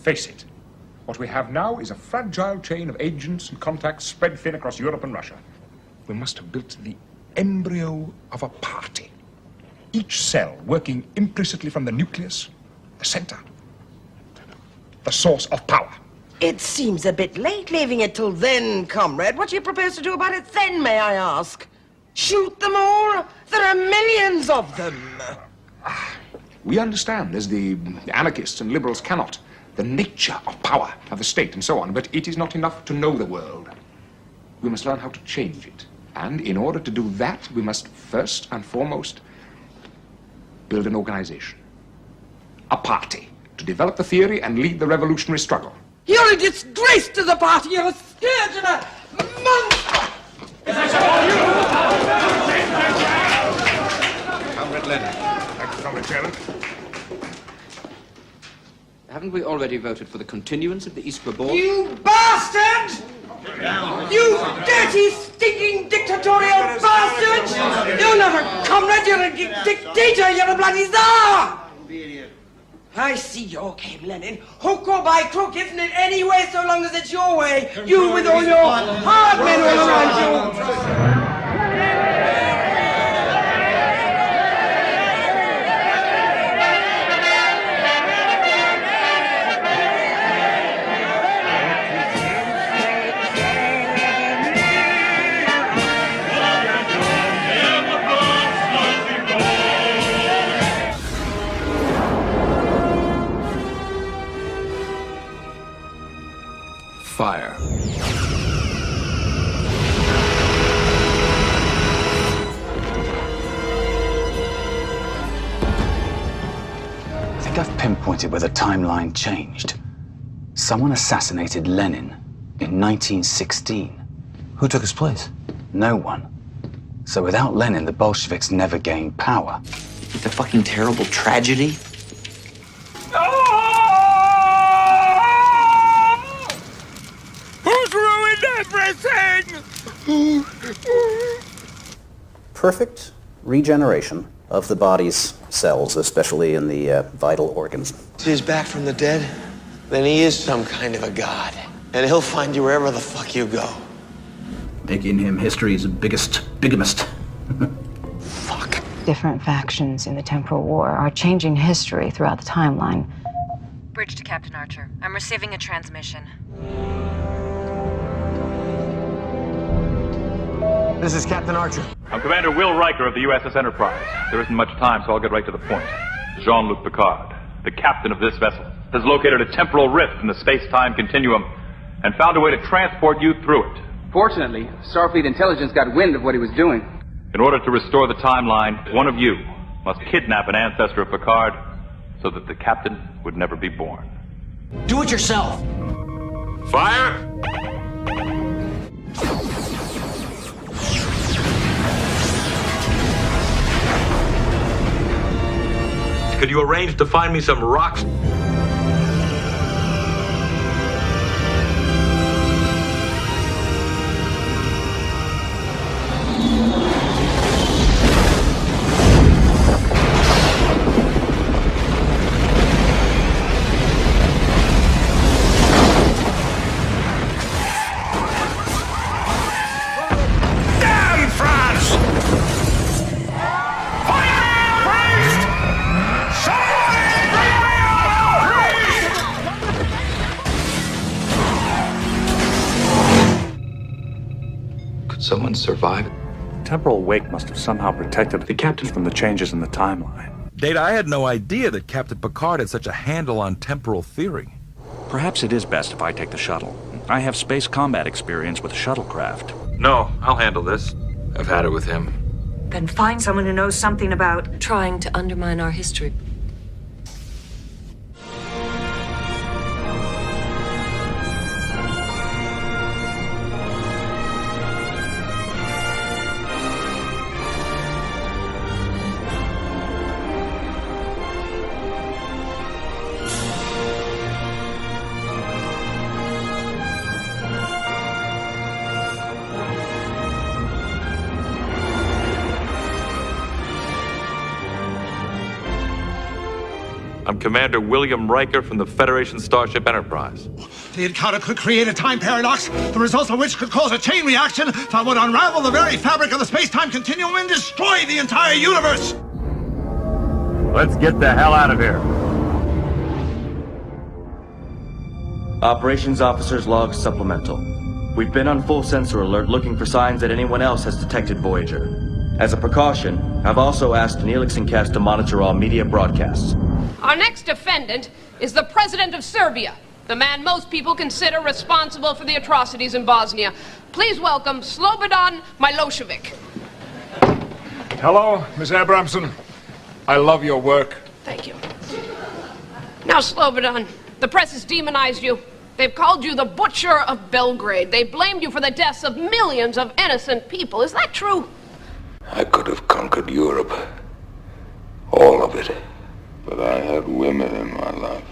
Face it, what we have now is a fragile chain of agents and contacts spread thin across Europe and Russia. We must have built the embryo of a party. Each cell working implicitly from the nucleus, the center, the source of power. It seems a bit late leaving it till then, comrade. What do you propose to do about it then, may I ask? Shoot them all? There are millions of them. We understand, as the anarchists and liberals cannot, the nature of power of the state and so on, but it is not enough to know the world. We must learn how to change it. And in order to do that, we must first and foremost build an organization. A party, to develop the theory and lead the revolutionary struggle. You're a disgrace to the party. You're a scourge and a monster. Comrade Leonard. Thank you, Comrade Chairman. Haven't we already voted for the continuance of the Eastborough Board? You bastard! You dirty, stinking, dictatorial bastard! You're not a comrade, you're a dictator, you're a bloody czar! I see your game, Lenin. Hook or by crook, isn't it any way so long as it's your way? You with all your hard men all around you. Fire. I think I've pinpointed where the timeline changed. Someone assassinated Lenin in 1916. Who took his place? No one. So without Lenin, the Bolsheviks never gained power. It's a fucking terrible tragedy. Who's ruined everything? Perfect regeneration of the body's cells, especially in the vital organs. He's back from the dead, then he is some kind of a god. And he'll find you wherever the fuck you go. Making him history's biggest bigamist. Fuck. Different factions in the temporal war are changing history throughout the timeline. Bridge to Captain Archer. I'm receiving a transmission. This is Captain Archer. I'm Commander Will Riker of the USS Enterprise. There isn't much time, so I'll get right to the point. Jean-Luc Picard, the captain of this vessel, has located a temporal rift in the space-time continuum and found a way to transport you through it. Fortunately, Starfleet intelligence got wind of what he was doing. In order to restore the timeline, one of you must kidnap an ancestor of Picard so that the captain would never be born. Do it yourself. Fire! Could you arrange to find me some rocks? Someone survived? Temporal wake must have somehow protected the captain from the changes in the timeline. Data, I had no idea that Captain Picard had such a handle on temporal theory. Perhaps it is best if I take the shuttle. I have space combat experience with shuttlecraft. No, I'll handle this. I've had it with him. Then find someone who knows something about trying to undermine our history. I'm Commander William Riker from the Federation Starship Enterprise. The encounter could create a time paradox, the results of which could cause a chain reaction that would unravel the very fabric of the space-time continuum and destroy the entire universe! Let's get the hell out of here. Operations Officer's Log Supplemental. We've been on full sensor alert looking for signs that anyone else has detected Voyager. As a precaution, I've also asked Neelix and Cass to monitor all media broadcasts. Our next defendant is the President of Serbia, the man most people consider responsible for the atrocities in Bosnia. Please welcome Slobodan Milosevic. Hello, Miss Abramson. I love your work. Thank you. Now, Slobodan, the press has demonized you. They've called you the Butcher of Belgrade. They blamed you for the deaths of millions of innocent people. Is that true? I could have conquered Europe. All of it. But I had women in my life.